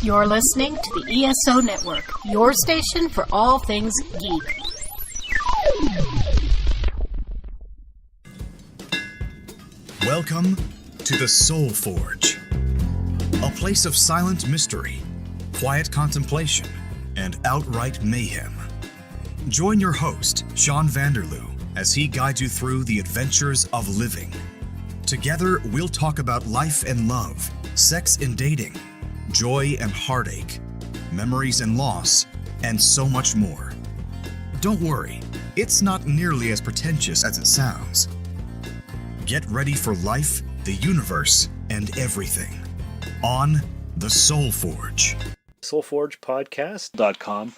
You're listening to the ESO Network, your station for all things geek. Welcome to the Soul Forge, a place of silent mystery, quiet contemplation, and outright mayhem. Join your host, Sean Vanderloo, as he guides you through the adventures of living. Together, we'll talk about life and love, sex and dating, joy and heartache, memories and loss, and so much more. Don't worry, it's not nearly as pretentious as it sounds. Get ready for life, the universe, and everything on The Soul Forge. soulforgepodcast.com.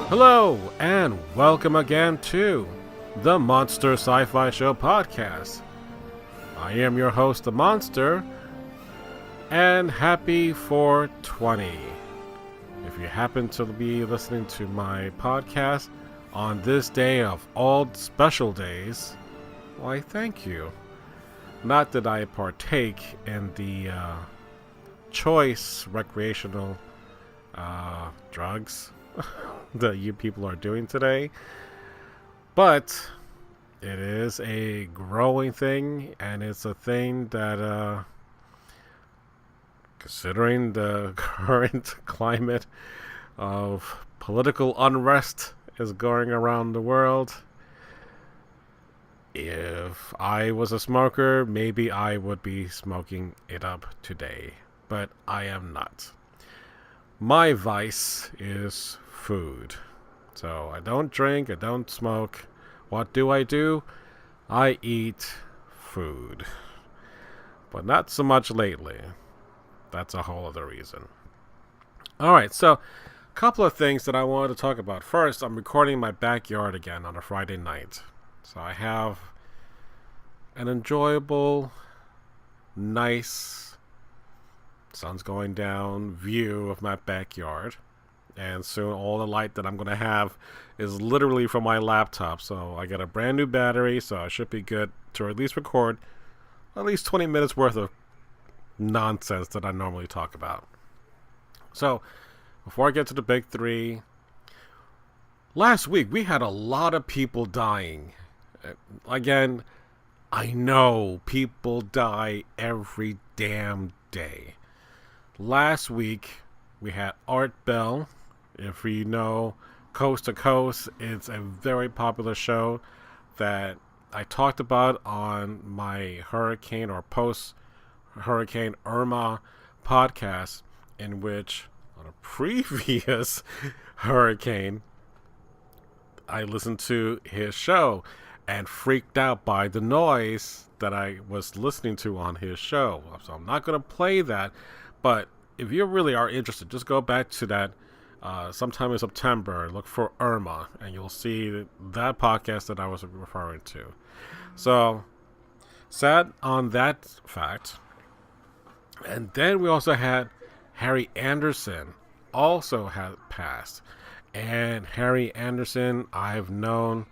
Hello, and welcome again to the Monster Sci-Fi Show Podcast. I am your host, The Monster, and happy 420. If you happen to be listening to my podcast on this day of all special days, why, thank you. Not that I partake in the choice recreational drugs that you people are doing today, but it is a growing thing, and it's a thing that considering the current climate of political unrest is going around the world, if I was a smoker, maybe I would be smoking it up today, but I am not. My vice is food. So I don't drink, I don't smoke. What do? I eat food. But not so much lately. That's a whole other reason. Alright, so a couple of things that I wanted to talk about. First, I'm recording in my backyard again on a Friday night. So I have an enjoyable, nice, sun's going down view of my backyard. And soon all the light that I'm going to have is literally from my laptop. So I got a brand new battery, so I should be good to at least record at least 20 minutes worth of nonsense that I normally talk about. So before I get to the big three, last week we had a lot of people dying. Again, I know people die every damn day. Last week we had Art Bell. If you know Coast to Coast, it's a very popular show that I talked about on my hurricane or post-Hurricane Irma podcast, in which on a previous hurricane, I listened to his show and freaked out by the noise that I was listening to on his show. So I'm not going to play that, but if you really are interested, just go back to that sometime in September, look for Irma, and you'll see that podcast that I was referring to. So, sad on that fact. And then we also had Harry Anderson also had passed. And Harry Anderson, I've known,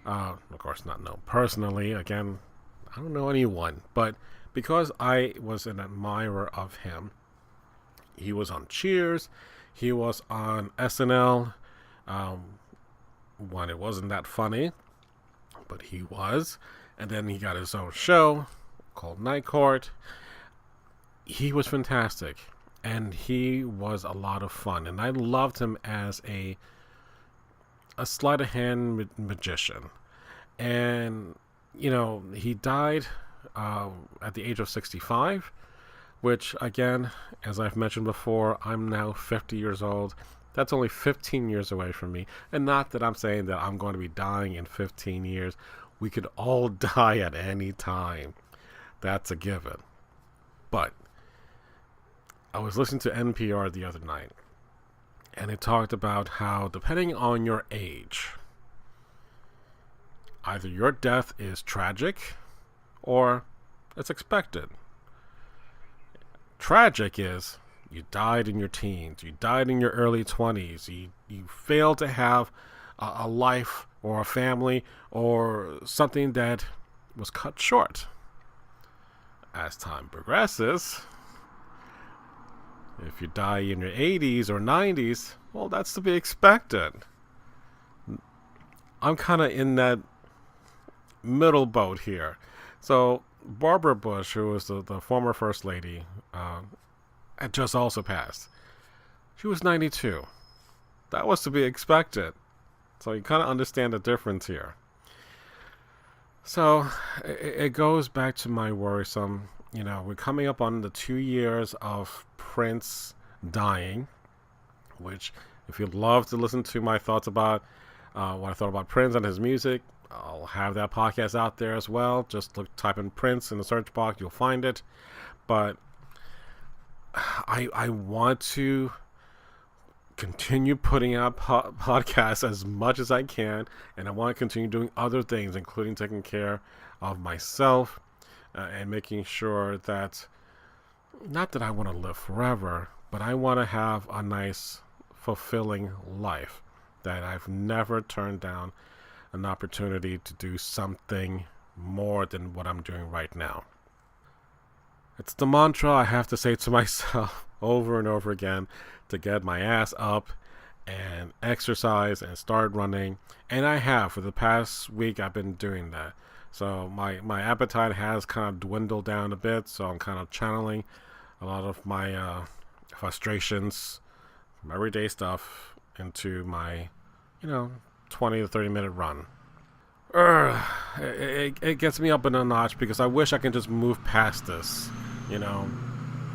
of course not known personally, again, I don't know anyone, but because I was an admirer of him, he was on Cheers. He was on SNL when it wasn't that funny, but he was. And then he got his own show called Night Court. He was fantastic, and he was a lot of fun. And I loved him as a sleight of hand magician. And, you know, he died at the age of 65. Which, again, as I've mentioned before, I'm now 50 years old. That's only 15 years away from me. And not that I'm saying that I'm going to be dying in 15 years. We could all die at any time. That's a given. But I was listening to NPR the other night, and it talked about how, depending on your age, either your death is tragic or it's expected. tragic is you died in your teens, you died in your early 20s, you failed to have a life or a family or something that was cut short. As time progresses, if you die in your 80s or 90s, well, that's to be expected. I'm kind of in that middle boat here. So Barbara Bush, who was the former First Lady, had just also passed. She was 92. That was to be expected. So you kind of understand the difference here. So it goes back to my worrisome, we're coming up on the 2 years of Prince dying, which if you'd love to listen to my thoughts about what I thought about Prince and his music, I'll have that podcast out there as well. Just type in Prince in the search box, you'll find it. But I want to continue putting out podcasts as much as I can, and I want to continue doing other things, including taking care of myself and making sure that, not that I want to live forever, but I want to have a nice, fulfilling life, that I've never turned down an opportunity to do something more than what I'm doing right now. It's the mantra I have to say to myself over and over again to get my ass up and exercise and start running. And I have. For the past week, I've been doing that. So my appetite has kind of dwindled down a bit. So I'm kind of channeling a lot of my frustrations from everyday stuff into my, 20 to 30 minute run. It gets me up in a notch because I wish I could just move past this.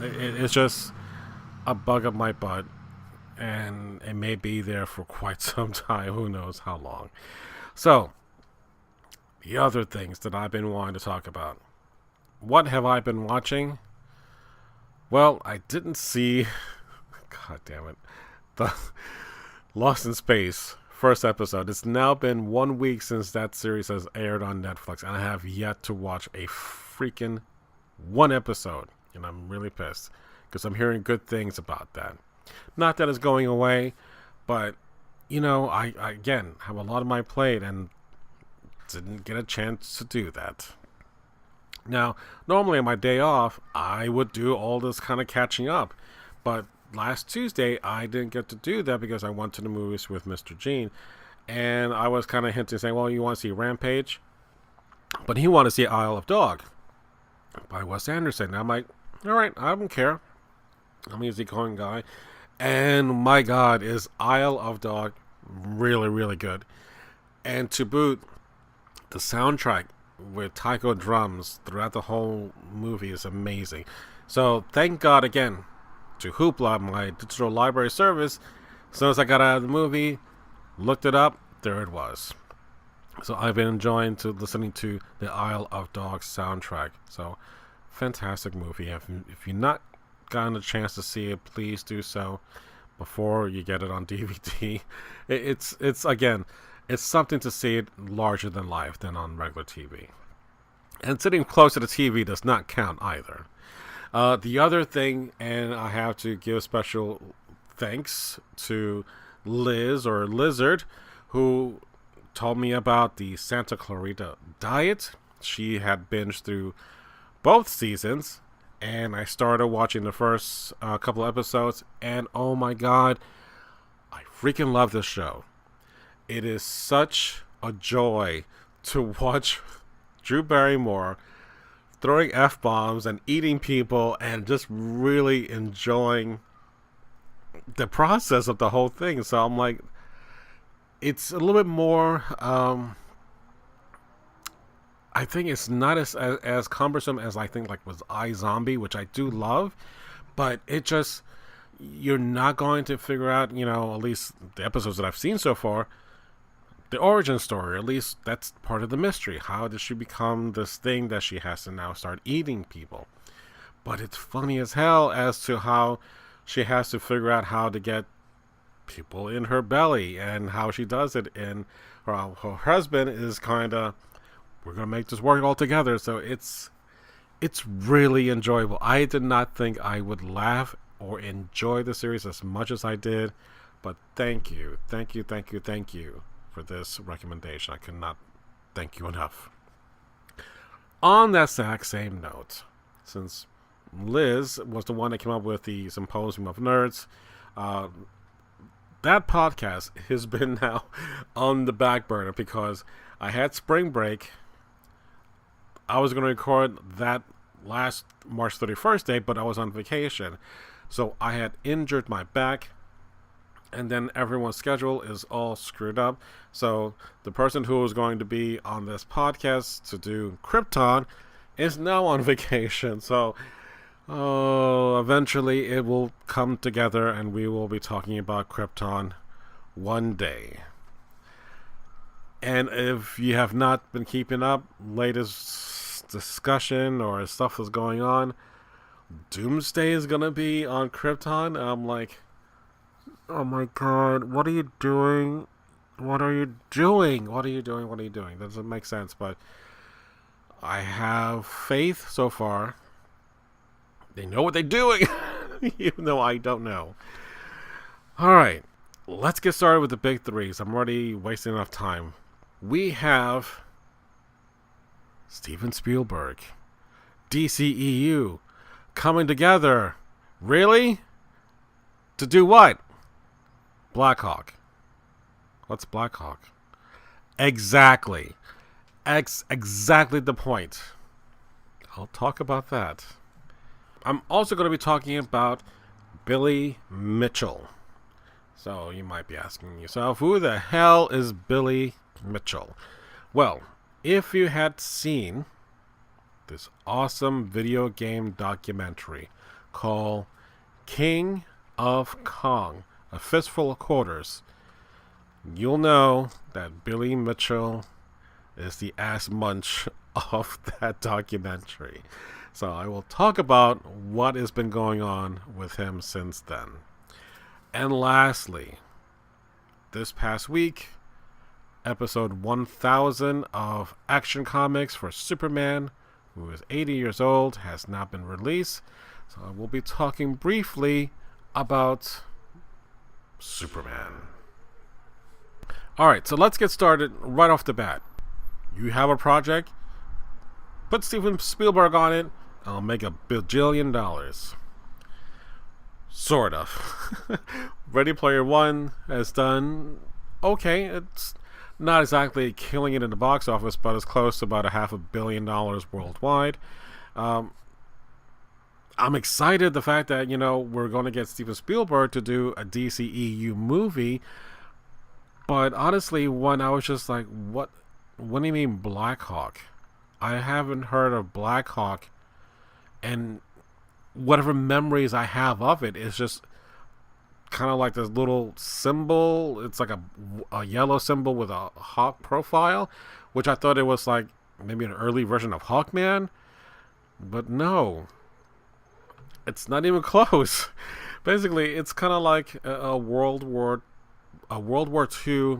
It's just a bug up my butt, and it may be there for quite some time. Who knows how long. So, the other things that I've been wanting to talk about. What have I been watching? Well, I didn't see, god damn it, the Lost in Space first episode. It's now been 1 week since that series has aired on Netflix, and I have yet to watch a freaking one episode, and I'm really pissed because I'm hearing good things about that. Not that it's going away, but I again have a lot on my plate and didn't get a chance to do that. Now, normally on my day off, I would do all this kind of catching up, but last Tuesday I didn't get to do that because I went to the movies with Mr. Gene, and I was kind of hinting, saying, well, you want to see Rampage? But he wanted to see Isle of Dog by Wes Anderson. And I'm like, all right, I don't care. I'm an easygoing guy. And my God, is Isle of Dog really, really good. And to boot, the soundtrack with taiko drums throughout the whole movie is amazing. So thank God again to Hoopla, my digital library service. As soon as I got out of the movie, looked it up, there it was. So I've been enjoying listening to the Isle of Dogs soundtrack. So fantastic movie. If you've not gotten a chance to see it, please do so before you get it on DVD. It's again, it's something to see it larger than life than on regular TV. And sitting close to the TV does not count either. The other thing, and I have to give special thanks to Liz or Lizard, who told me about the Santa Clarita Diet. She had binged through both seasons, and I started watching the first couple episodes, and oh my God, I freaking love this show. It is such a joy to watch Drew Barrymore throwing F-bombs and eating people and just really enjoying the process of the whole thing. So I'm like, it's a little bit more, I think it's not as cumbersome as I think like with iZombie, which I do love, but it just, you're not going to figure out, at least the episodes that I've seen so far, the origin story. At least that's part of the mystery. How did she become this thing that she has to now start eating people? But it's funny as hell as to how she has to figure out how to get people in her belly and how she does it. And her husband is kind of, we're going to make this work all together. So it's It's really enjoyable. I did not think I would laugh or enjoy the series as much as I did, but thank you for this recommendation. I cannot thank you enough. On that exact same note, since Liz was the one that came up with the Symposium of Nerds, that podcast has been now on the back burner because I had spring break. I was going to record that last March 31st date, but I was on vacation. So I had injured my back, and then everyone's schedule is all screwed up. So the person who was going to be on this podcast to do Krypton is now on vacation. So eventually it will come together and we will be talking about Krypton one day. And if you have not been keeping up, latest discussion or stuff that's going on, Doomsday is going to be on Krypton. I'm like, oh my god, what are you doing? What are you doing? What are you doing? What are you doing? That doesn't make sense, but I have faith so far. They know what they're doing, even though I don't know. Alright, let's get started with the big threes. I'm already wasting enough time. We have Steven Spielberg, DCEU, coming together. Really? To do what? Black Hawk. What's Black Hawk? Exactly. Exactly the point. I'll talk about that. I'm also going to be talking about Billy Mitchell. So you might be asking yourself, who the hell is Billy Mitchell? Well, if you had seen this awesome video game documentary called King of Kong, A Fistful of Quarters, you'll know that Billy Mitchell is the ass munch of that documentary. So I will talk about what has been going on with him since then. And lastly, this past week, episode 1000 of Action Comics for Superman, who is 80 years old, has not been released. So I will be talking briefly about Superman. Alright, so let's get started right off the bat. You have a project, put Steven Spielberg on it, I'll make $1 bajillion. Sort of. Ready Player One has done okay. It's not exactly killing it in the box office, but it's close to about $500 million worldwide. I'm excited the fact that, we're going to get Steven Spielberg to do a DCEU movie. But honestly, when I was just like, what do you mean Black Hawk? I haven't heard of Black Hawk, and whatever memories I have of it is just kind of like this little symbol. It's like a yellow symbol with a hawk profile, which I thought it was like maybe an early version of Hawkman. But no, it's not even close. Basically, it's kind of like a World War II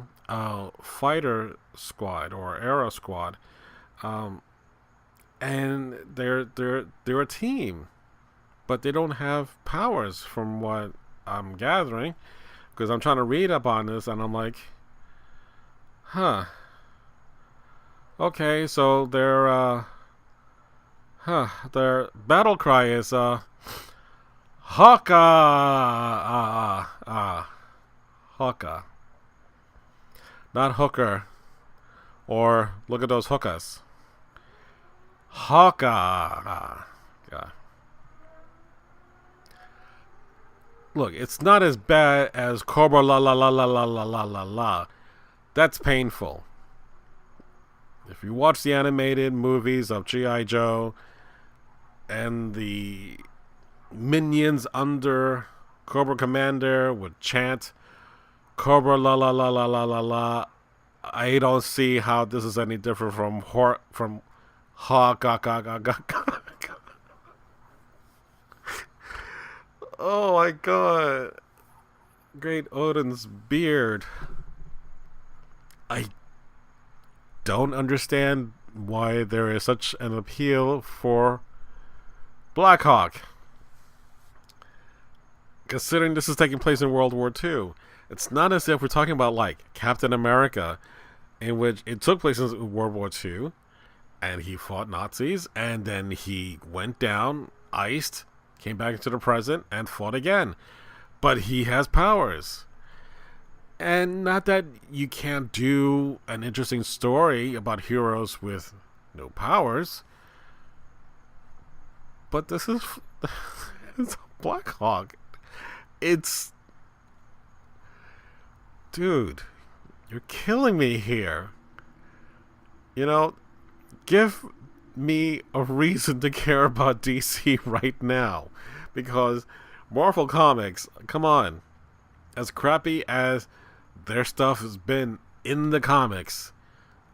fighter squad or aero squad, and they're a team, but they don't have powers from what I'm gathering, because I'm trying to read up on this and I'm like, okay, so their battle cry is Hawka, Hawka, not hooker, or look at those hookahs. Hawka. Yeah. Look, it's not as bad as Cobra la la la la la la la la la. That's painful. If you watch the animated movies of G.I. Joe and the minions under Cobra Commander would chant Cobra la la la la la la la, I don't see how this is any different from Hawk. Oh my god. Great Odin's beard. I don't understand why there is such an appeal for Black Hawk. Considering this is taking place in World War II, it's not as if we're talking about like Captain America, in which it took place in World War II, and he fought Nazis, and then he went down, iced, came back into the present, and fought again. But he has powers. And not that you can't do an interesting story about heroes with no powers, but this is it's Black Hawk. It's... Dude, you're killing me here. You know, give me a reason to care about DC right now. Because Marvel Comics, come on. As crappy as their stuff has been in the comics,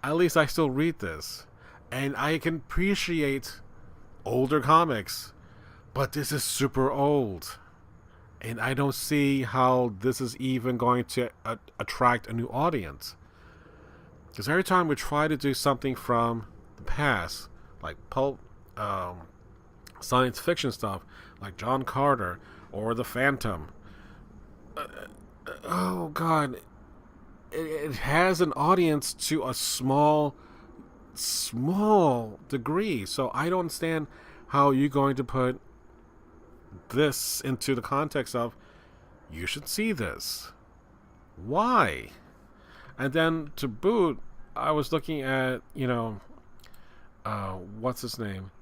at least I still read this. And I can appreciate older comics. But this is super old. And I don't see how this is even going to attract a new audience. Because every time we try to do something from the past, like pulp, science fiction stuff, like John Carter or The Phantom, oh God, it has an audience to a small degree. So I don't understand how you're going to put this into the context of, you should see this. Why? And then to boot, I was looking at, what's his name?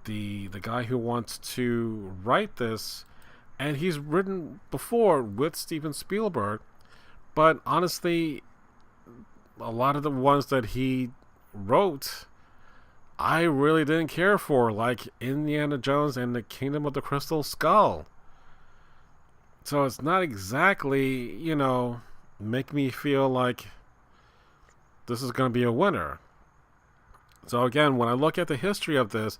The guy who wants to write this, and he's written before with Steven Spielberg, but honestly, a lot of the ones that he wrote, I really didn't care for, like Indiana Jones and the Kingdom of the Crystal Skull. So it's not exactly, make me feel like this is going to be a winner. So again, when I look at the history of this,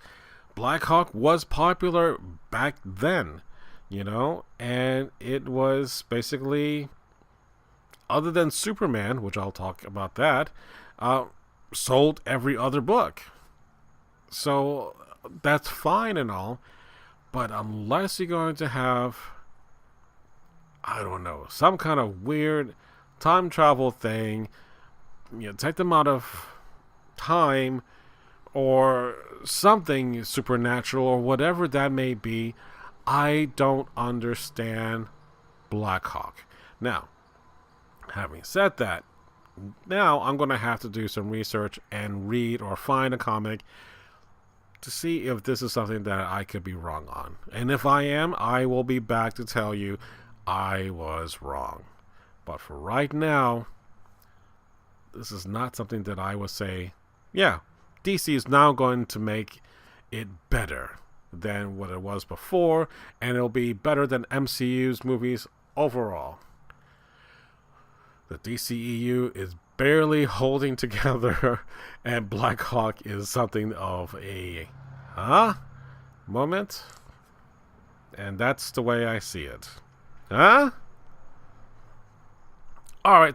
Black Hawk was popular back then, and it was basically, other than Superman, which I'll talk about that, sold every other book. So that's fine and all, but unless you're going to have, I don't know, some kind of weird time travel thing, take them out of time or something supernatural or whatever that may be, I don't understand Black Hawk. Now, having said that, now I'm going to have to do some research and read or find a comic to see if this is something that I could be wrong on. And if I am, I will be back to tell you I was wrong. But for right now, this is not something that I would say, yeah, DC is now going to make it better than what it was before, and it'll be better than MCU's movies overall. The DCEU is barely holding together, and Black Hawk is something of a moment, and that's the way I see it. Alright,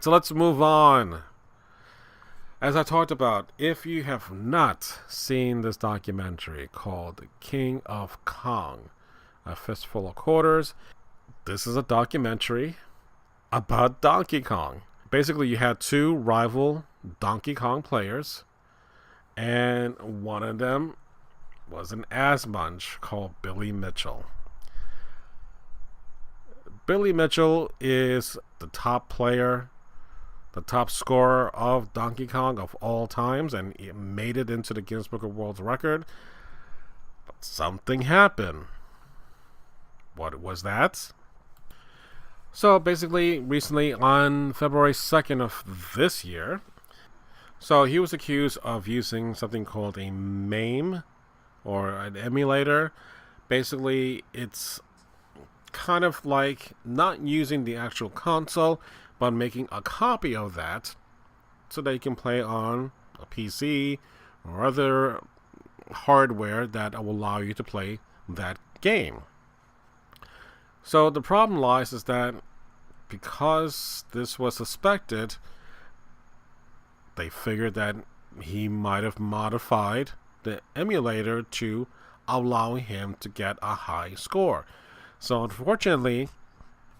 so let's move on. As I talked about, if you have not seen this documentary called King of Kong, A Fistful of Quarters, this is a documentary about Donkey Kong. Basically, you had two rival Donkey Kong players, and one of them was an ass munch called Billy Mitchell. Billy Mitchell is the top player, the top scorer of Donkey Kong of all times, and he made it into the Guinness Book of World Record. But something happened. What was that? So basically, recently on February 2nd of this year, so he was accused of using something called a MAME, or an emulator. Basically, it's kind of like not using the actual console, but making a copy of that so that you can play on a PC or other hardware that will allow you to play that game. So the problem lies is that because this was suspected, they figured that he might have modified the emulator to allowing him to get a high score. So unfortunately,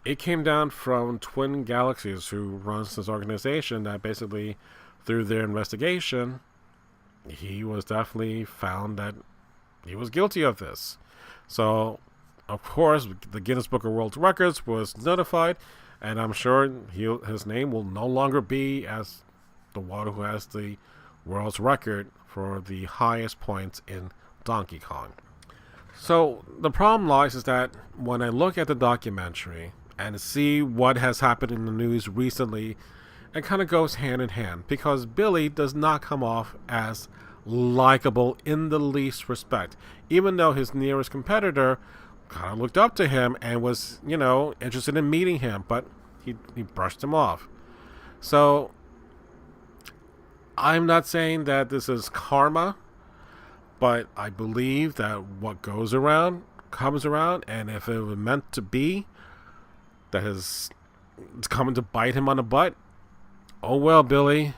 it came down from Twin Galaxies, who runs this organization, that basically, through their investigation, he was definitely found that he was guilty of this. So, of course, the Guinness Book of World Records was notified, and I'm sure his name will no longer be as the one who has the world's record for the highest points in Donkey Kong. So the problem lies is that when I look at the documentary and see what has happened in the news recently, it kind of goes hand in hand, because Billy does not come off as likable in the least respect, even though his nearest competitor kind of looked up to him and was, interested in meeting him, but he brushed him off. So I'm not saying that this is karma, but I believe that what goes around comes around, and if it was meant to be, that it's coming to bite him on the butt, oh well, Billy.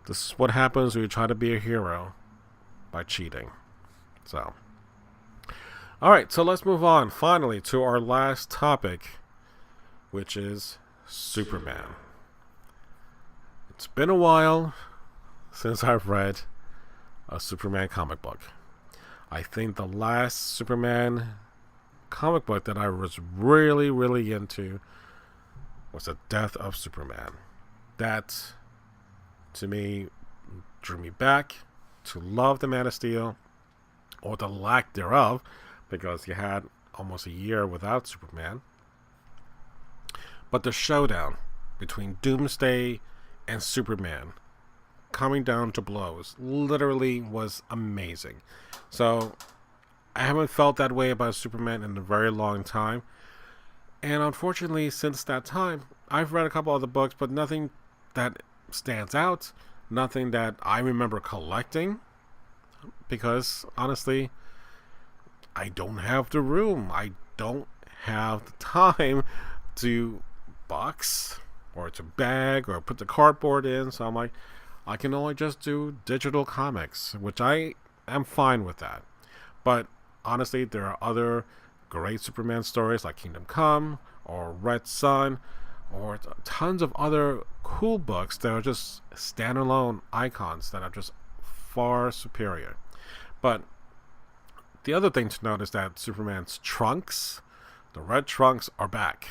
This is what happens when you try to be a hero by cheating. So, alright, so let's move on finally to our last topic, which is Superman. It's been a while since I've read a Superman comic book. I think the last Superman comic book that I was really, really into was The Death of Superman. That, to me, drew me back to love the Man of Steel, or the lack thereof, because you had almost a year without Superman. But the showdown between Doomsday and Superman, coming down to blows, literally was amazing. So I haven't felt that way about Superman in a very long time, and unfortunately since that time I've read a couple other books, but nothing that stands out, nothing that I remember collecting, because honestly I don't have the room, I don't have the time to box or to bag or put the cardboard in. So I'm like, I can only just do digital comics, which I am fine with that. But honestly, there are other great Superman stories like Kingdom Come or Red Sun, or tons of other cool books that are just standalone icons that are just far superior. But the other thing to note is that Superman's trunks, the red trunks, are back.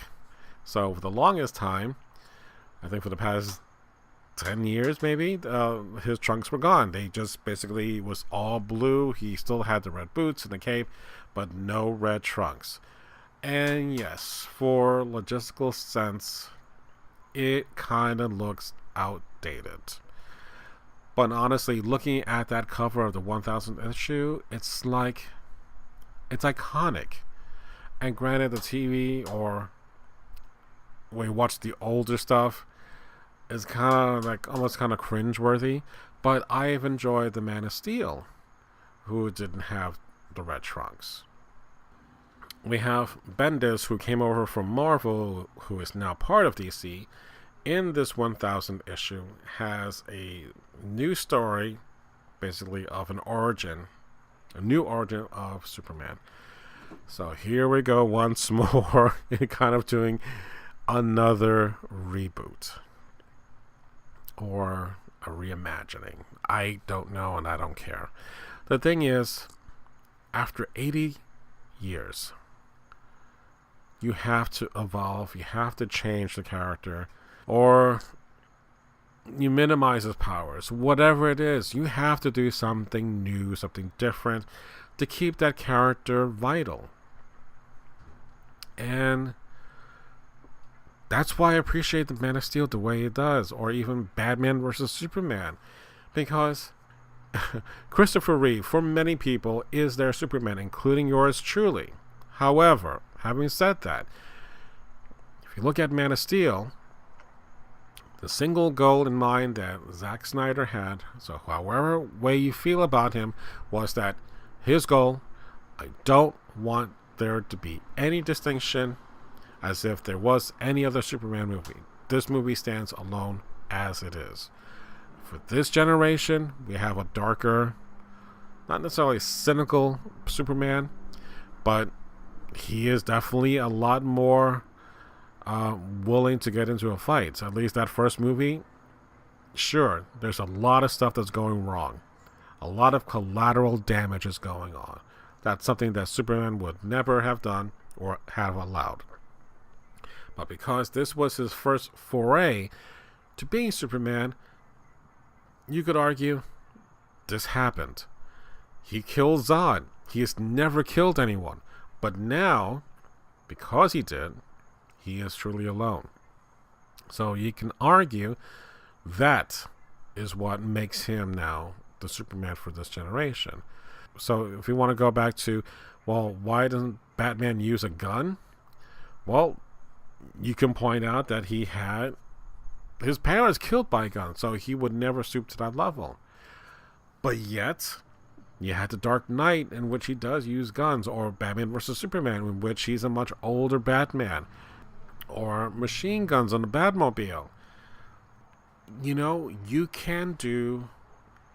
So for the longest time, I think for the past 10 years maybe, his trunks were gone. They just basically was all blue. He still had the red boots and the cape, but no red trunks. And yes, for logistical sense, it kind of looks outdated. But honestly, looking at that cover of the 1000th issue, it's iconic. And granted, the TV, or when you watch the older stuff, is kind of like almost kind of cringeworthy. But I've enjoyed the Man of Steel, who didn't have the red trunks. We have Bendis, who came over from Marvel, who is now part of DC. In this 1000th issue, has a new story, basically of an origin, a new origin of Superman. So here we go once more, kind of doing another reboot or a reimagining. I don't know, and I don't care. The thing is, after 80 years, you have to evolve, you have to change the character, or you minimize his powers. Whatever it is, you have to do something new, something different to keep that character vital. And that's why I appreciate the Man of Steel the way it does, or even Batman vs. Superman, because Christopher Reeve, for many people, is their Superman, including yours truly. However, having said that, if you look at Man of Steel, the single goal in mind that Zack Snyder had, so however way you feel about him, was that his goal, I don't want there to be any distinction as if there was any other Superman movie. This movie stands alone as it is. For this generation, we have a darker not necessarily cynical Superman, but he is definitely a lot more willing to get into a fight. At least that first movie, sure, there's a lot of stuff that's going wrong. A lot of collateral damage is going on. That's something that Superman would never have done or have allowed. But because this was his first foray to being Superman, you could argue this happened. He killed Zod. He has never killed anyone. But now, because he did, he is truly alone. So you can argue that is what makes him now the Superman for this generation. So if you want to go back to, well, why doesn't Batman use a gun? Well, you can point out that he had his parents killed by a gun, so he would never stoop to that level. But yet, you had the Dark Knight, in which he does use guns, or Batman vs. Superman, in which he's a much older Batman, or machine guns on the Batmobile. You know, you can do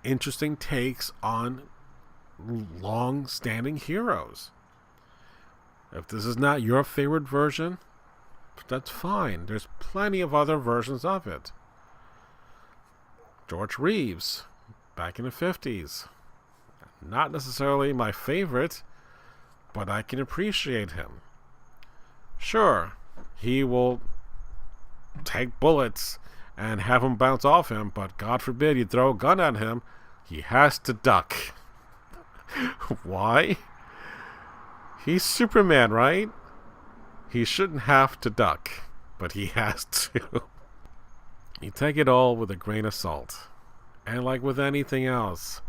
interesting takes on long-standing heroes. If this is not your favorite version, that's fine. There's plenty of other versions of it. George Reeves, back in the 50s. Not necessarily my favorite, but I can appreciate him. Sure, he will take bullets and have them bounce off him, but God forbid you throw a gun at him, he has to duck. Why? He's Superman, right? He shouldn't have to duck, but he has to. You take it all with a grain of salt. And like with anything else,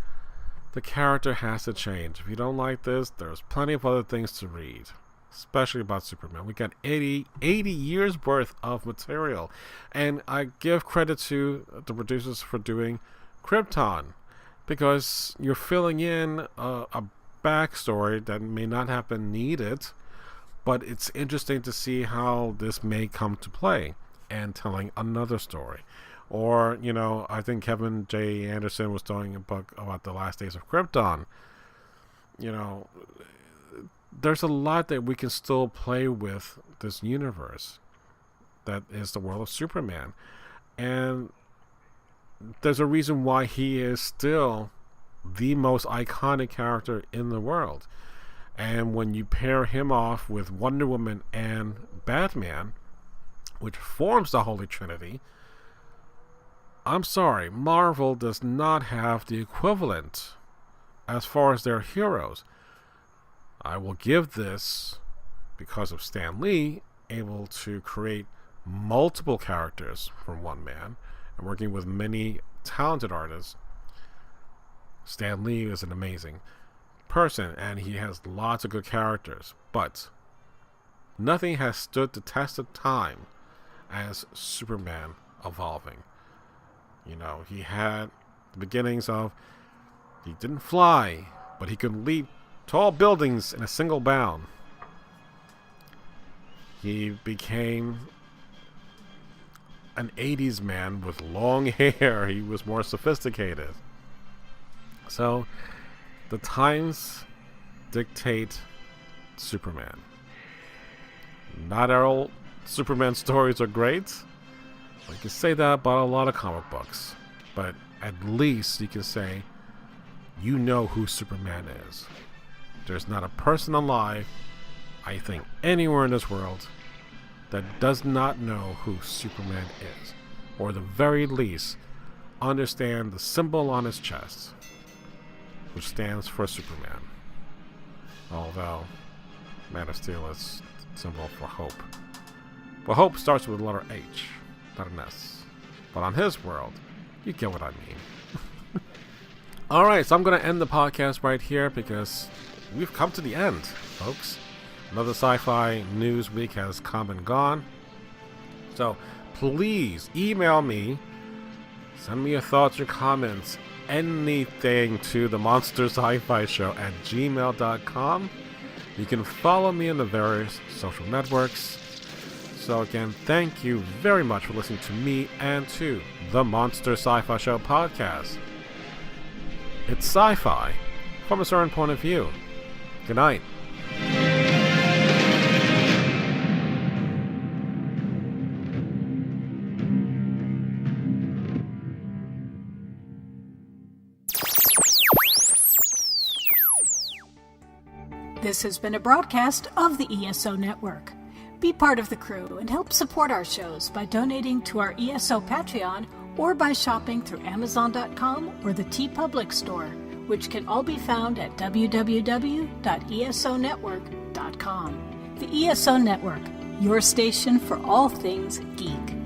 the character has to change. If you don't like this, there's plenty of other things to read, especially about Superman. We got 80 years worth of material. And I give credit to the producers for doing Krypton, because you're filling in a backstory that may not have been needed, but it's interesting to see how this may come to play and telling another story. Or, you know, I think Kevin J. Anderson was doing a book about the last days of Krypton. You know, there's a lot that we can still play with this universe that is the world of Superman. And there's a reason why he is still the most iconic character in the world. And when you pair him off with Wonder Woman and Batman, which forms the Holy Trinity, I'm sorry, Marvel does not have the equivalent as far as their heroes. I will give this because of Stan Lee able to create multiple characters from one man and working with many talented artists. Stan Lee is an amazing person and he has lots of good characters, but nothing has stood the test of time as Superman evolving. You know, he had the beginnings of, he didn't fly, but he could leap tall buildings in a single bound. He became an 80s man with long hair. He was more sophisticated. So, the times dictate Superman. Not all Superman stories are great. You can say that about a lot of comic books. But at least you can say, you know who Superman is. There's not a person alive, I think, anywhere in this world that does not know who Superman is. Or at the very least, understand the symbol on his chest, which stands for Superman. Although, Man of Steel is a symbol for hope. But hope starts with the letter H, not an S. But on his world, you get what I mean. Alright, so I'm going to end the podcast right here because we've come to the end, folks. Another Sci-Fi News Week has come and gone. So, please email me. Send me your thoughts, your comments, anything to the Monster Sci-Fi Show at gmail.com. You can follow me on the various social networks. So again, thank you very much for listening to me and to the Monster Sci-Fi Show podcast. It's sci-fi, from a certain point of view. Good night. This has been a broadcast of the ESO Network. Be part of the crew and help support our shows by donating to our ESO Patreon or by shopping through Amazon.com or the TeePublic store, which can all be found at www.esonetwork.com. The ESO Network, your station for all things geek.